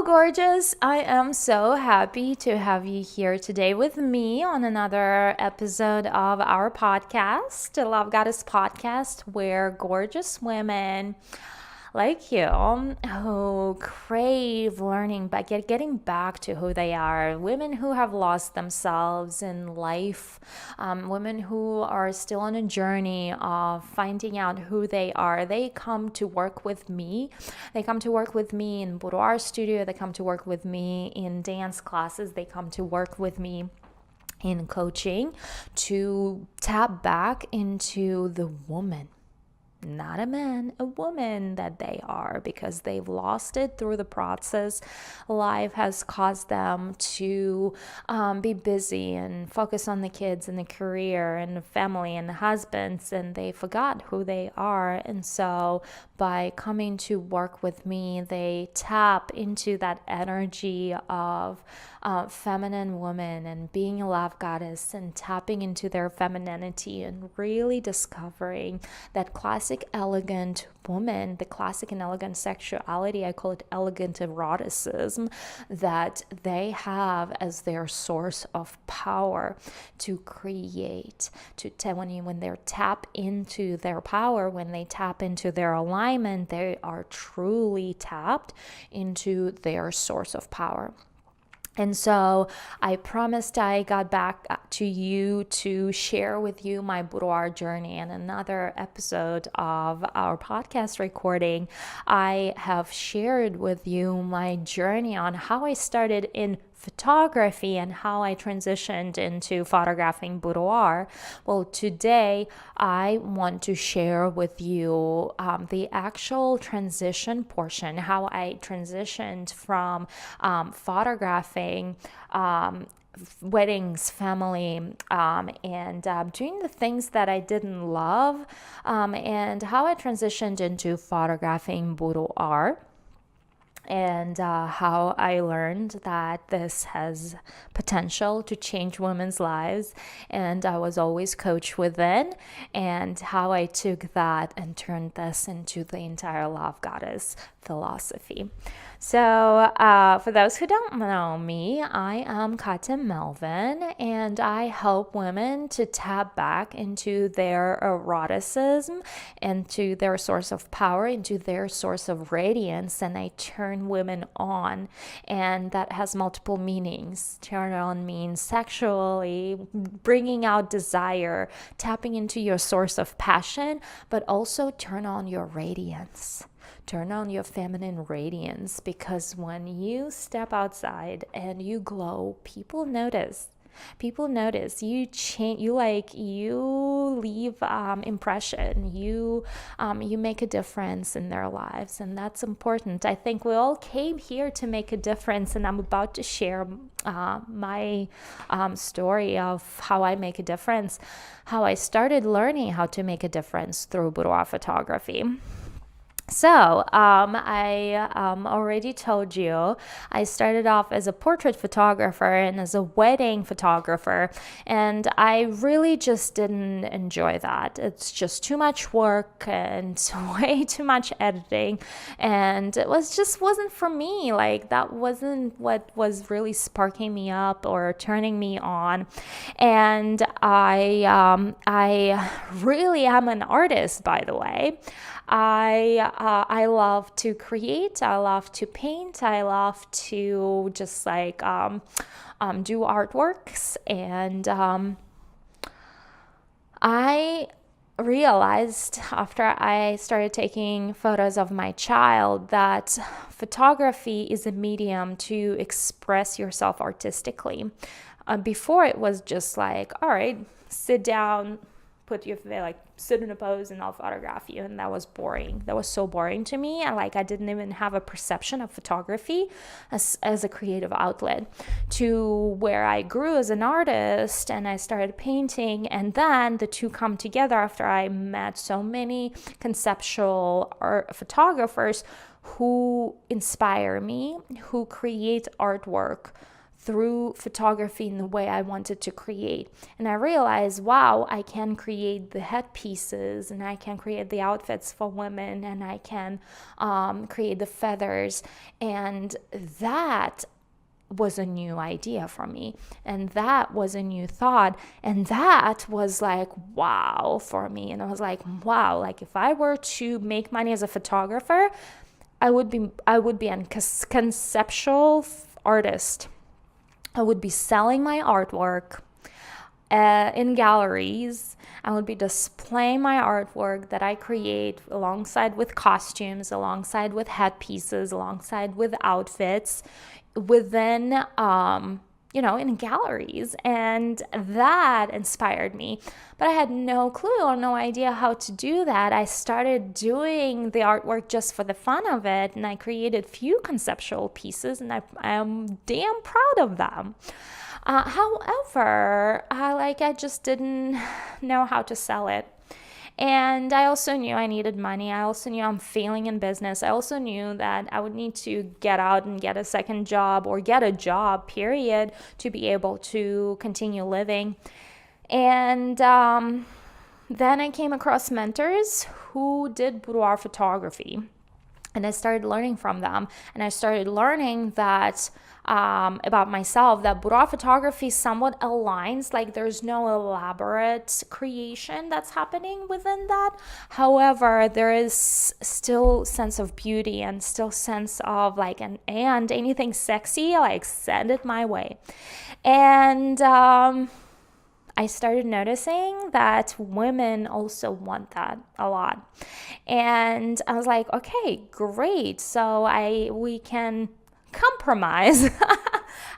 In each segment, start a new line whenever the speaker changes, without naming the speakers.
Hello, gorgeous. I am so happy to have you here today with me on another episode of our podcast, the Lovegodesss podcast, where gorgeous women like you who crave learning but getting back to who they are, women who have lost themselves in life, women who are still on a journey of finding out who they are, they come to work with me. They come to work with me in Boudoir studio. They come to work with me in dance classes. They come to work with me in coaching to tap back into the woman, not a man, a woman that they are, because they've lost it through the process. Life has caused them to be busy and focus on the kids and the career and the family and the husbands, and they forgot who they are. And so by coming to work with me, they tap into that energy of feminine woman and being a love goddess and tapping into their femininity and really discovering that classic elegant woman, the classic and elegant sexuality, I call it elegant eroticism, that they have as their source of power to create, when they're tap into their power, when they tap into their alignment, they are truly tapped into their source of power. And so I promised I got back to you to share with you my boudoir journey. And another episode of our podcast recording, I have shared with you my journey on how I started in photography and how I transitioned into photographing boudoir. Well, today I want to share with you the actual transition portion, how I transitioned from photographing weddings, family, and doing the things that I didn't love, and how I transitioned into photographing boudoir. And how I learned that this has potential to change women's lives. And I was always coached within, and how I took that and turned this into the entire Love Goddess philosophy. So for those who don't know me, I am Kata Melvin, and I help women to tap back into their eroticism, into their source of power, into their source of radiance, and I turn women on. And that has multiple meanings. Turn on means sexually, bringing out desire, tapping into your source of passion, but also turn on your radiance. Turn on your feminine radiance, because when you step outside and you glow, people notice. People notice. You change. You leave impression. You make a difference in their lives, and that's important. I think we all came here to make a difference, and I'm about to share my story of how I make a difference, how I started learning how to make a difference through boudoir photography. So I already told you I started off as a portrait photographer and as a wedding photographer, and I really just didn't enjoy that. It's just too much work and way too much editing, and it wasn't for me. Like, that wasn't what was really sparking me up or turning me on. And I really am an artist, by the way. I love to create. I love to paint. I love to just do artworks. And I realized after I started taking photos of my child that photography is a medium to express yourself artistically. Before, it was just like, all right, sit down, sit in a pose and I'll photograph you. And that was boring. That was so boring to me. And I didn't even have a perception of photography as a creative outlet, to where I grew as an artist and I started painting. And then the two come together after I met so many conceptual art photographers who inspire me, who create artwork through photography in the way I wanted to create. And I realized, wow, I can create the headpieces, and I can create the outfits for women, and I can create the feathers. And that was a new idea for me, and that was a new thought, and that was like wow for me. And I was like, wow, like if I were to make money as a photographer, I would be a conceptual artist. I would be selling my artwork in galleries. I would be displaying my artwork that I create alongside with costumes, alongside with headpieces, alongside with outfits within, in galleries. And that inspired me. But I had no clue or no idea how to do that. I started doing the artwork just for the fun of it, and I created few conceptual pieces, and I am damn proud of them. However, I just didn't know how to sell it. And I also knew I needed money. I also knew I'm failing in business. I also knew that I would need to get out and get a second job, or get a job, period, to be able to continue living. And then I came across mentors who did boudoir photography. And I started learning from them. And I started learning that about myself, that boudoir photography somewhat aligns, like there's no elaborate creation that's happening within that. However, there is still sense of beauty, and still sense of like, and anything sexy, like send it my way. And I started noticing that women also want that a lot. And I was like, okay, great. So we can compromise.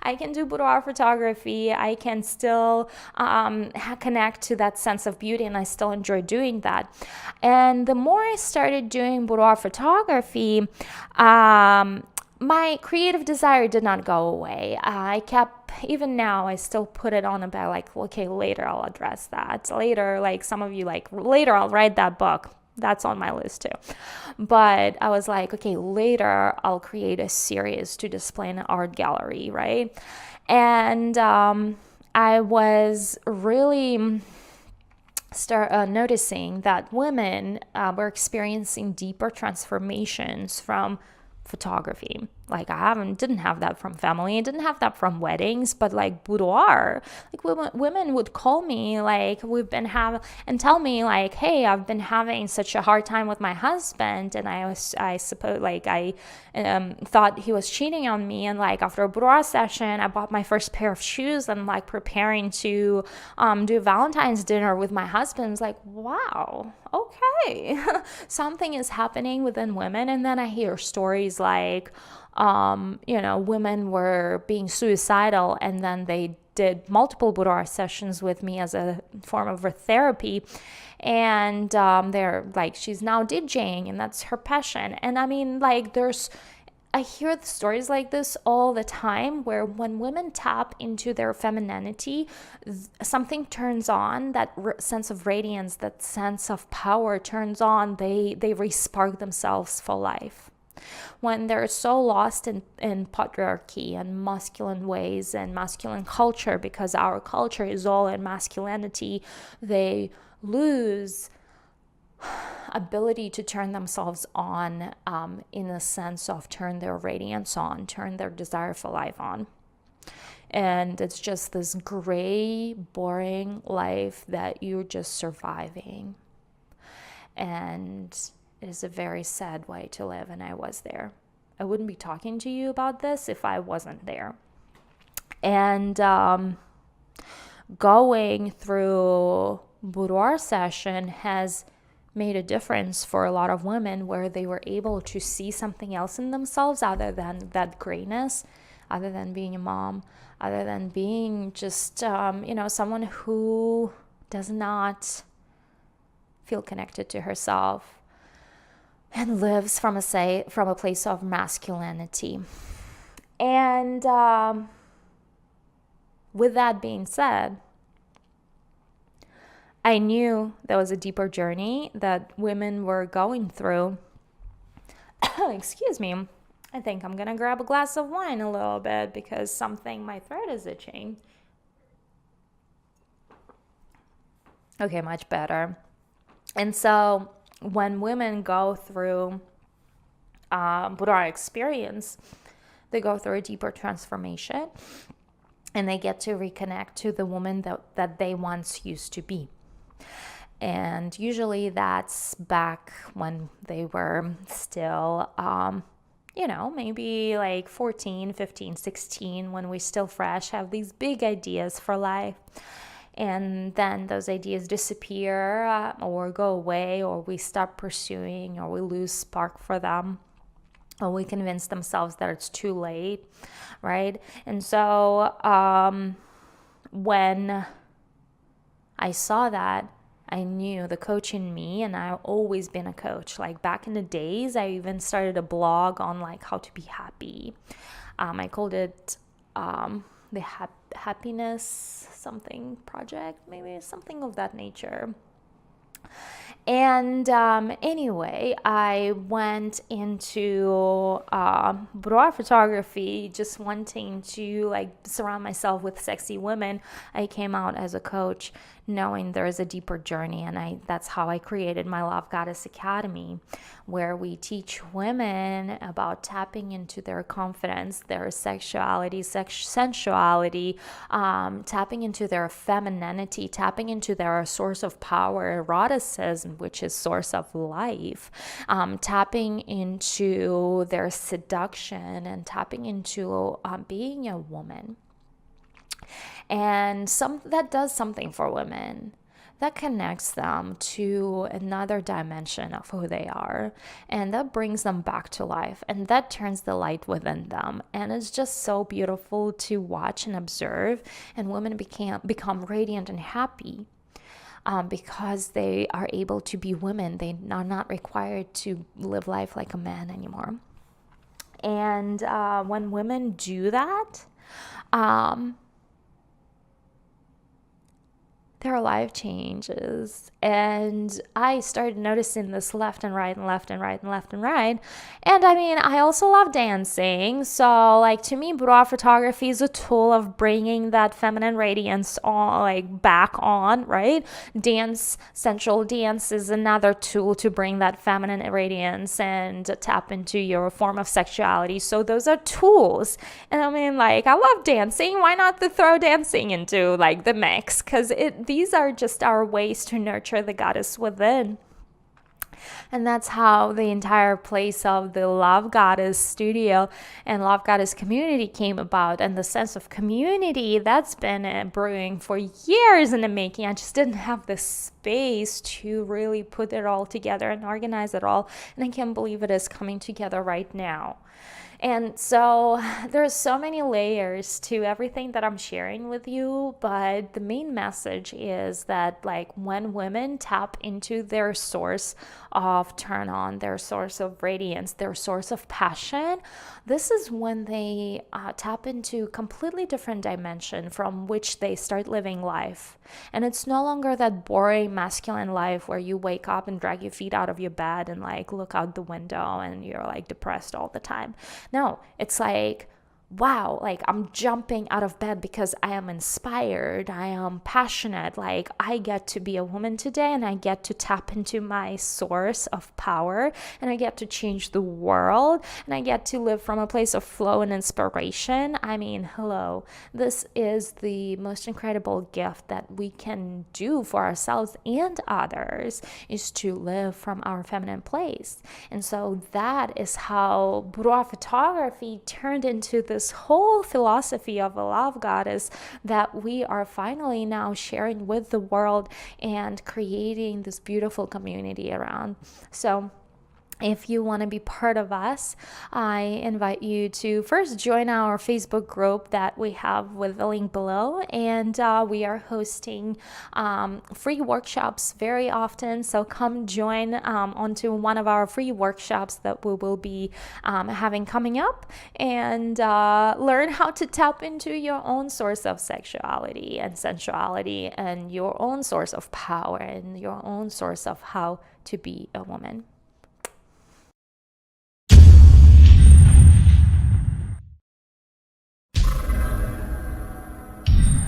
I can do boudoir photography. I can still connect to that sense of beauty, and I still enjoy doing that. And the more I started doing boudoir photography, my creative desire did not go away. I kept, even now, I still put it on about like, okay, later I'll address that. Later, like some of you, like later I'll write that book. That's on my list too. But I was like, okay, later I'll create a series to display in an art gallery, right? And I was really noticing that women were experiencing deeper transformations from photography. Like didn't have that from family, I didn't have that from weddings, but like boudoir, like women would call me, like and tell me like, hey, I've been having such a hard time with my husband, and I suppose like I thought he was cheating on me, and like after a boudoir session, I bought my first pair of shoes, and like preparing to do Valentine's dinner with my husband. I was like, wow, okay, something is happening within women. And then I hear stories like, women were being suicidal, and then they did multiple boudoir sessions with me as a form of therapy. And they're like, she's now DJing, and that's her passion. And I mean, like, I hear the stories like this all the time, where when women tap into their femininity, something turns on, that sense of radiance, that sense of power turns on. They re-spark themselves for life. When they're so lost in patriarchy and masculine ways and masculine culture, because our culture is all in masculinity, they lose ability to turn themselves on, in the sense of turn their radiance on, turn their desire for life on. And it's just this gray, boring life that you're just surviving. And it is a very sad way to live, and I was there. I wouldn't be talking to you about this if I wasn't there. And going through boudoir session has made a difference for a lot of women, where they were able to see something else in themselves other than that grayness, other than being a mom, other than being just, someone who does not feel connected to herself and lives from a place of masculinity. And with that being said, I knew there was a deeper journey that women were going through. Excuse me. I think I'm gonna grab a glass of wine a little bit because my throat is itching. Okay, much better. And so when women go through Boudoir experience, they go through a deeper transformation and they get to reconnect to the woman that they once used to be. And usually that's back when they were still, maybe like 14, 15, 16, when we're still fresh, have these big ideas for life. And then those ideas disappear or go away, or we stop pursuing, or we lose spark for them, or we convince themselves that it's too late, right? And so when I saw that, I knew the coach in me, and I've always been a coach. Like back in the days, I even started a blog on like how to be happy. I called it the happiness something project, maybe something of that nature. And anyway, I went into boudoir photography, just wanting to like surround myself with sexy women. I came out as a coach, knowing there is a deeper journey, and that's how I created my Lovegodesss Academy, where we teach women about tapping into their confidence, their sexuality, sensuality, tapping into their femininity, tapping into their source of power, eroticism, which is source of life, tapping into their seduction, and tapping into being a woman. And that does something for women. That connects them to another dimension of who they are, and that brings them back to life, and that turns the light within them. And it's just so beautiful to watch and observe, and women become radiant and happy because they are able to be women. They are not required to live life like a man anymore. And when women do that, their life changes. And I started noticing this left and right and left and right and left and right. And I mean, I also love dancing. So like to me, boudoir photography is a tool of bringing that feminine radiance on, like back on, right? Sensual dance is another tool to bring that feminine radiance and tap into your form of sexuality. So those are tools. And I mean, like, I love dancing. Why not throw dancing into like the mix? Because these are just our ways to nurture the goddess within. And that's how the entire place of the Lovegodesss studio and Lovegodesss community came about. And the sense of community, that's been brewing for years in the making. I just didn't have the space to really put it all together and organize it all. And I can't believe it is coming together right now. And so there's so many layers to everything that I'm sharing with you, but the main message is that like when women tap into their source of turn on, their source of radiance, their source of passion, this is when they tap into completely different dimension from which they start living life. And it's no longer that boring masculine life where you wake up and drag your feet out of your bed and like look out the window and you're like depressed all the time. No, it's like, wow, like I'm jumping out of bed because I am inspired, I am passionate, like I get to be a woman today and I get to tap into my source of power and I get to change the world and I get to live from a place of flow and inspiration. I mean, hello, this is the most incredible gift that we can do for ourselves and others, is to live from our feminine place. And so that is how boudoir photography turned into this whole philosophy of a Lovegodesss that we are finally now sharing with the world and creating this beautiful community around. So if you want to be part of us, I invite you to first join our Facebook group that we have with the link below. And we are hosting free workshops very often. So come join onto one of our free workshops that we will be having coming up, and learn how to tap into your own source of sexuality and sensuality and your own source of power and your own source of how to be a woman.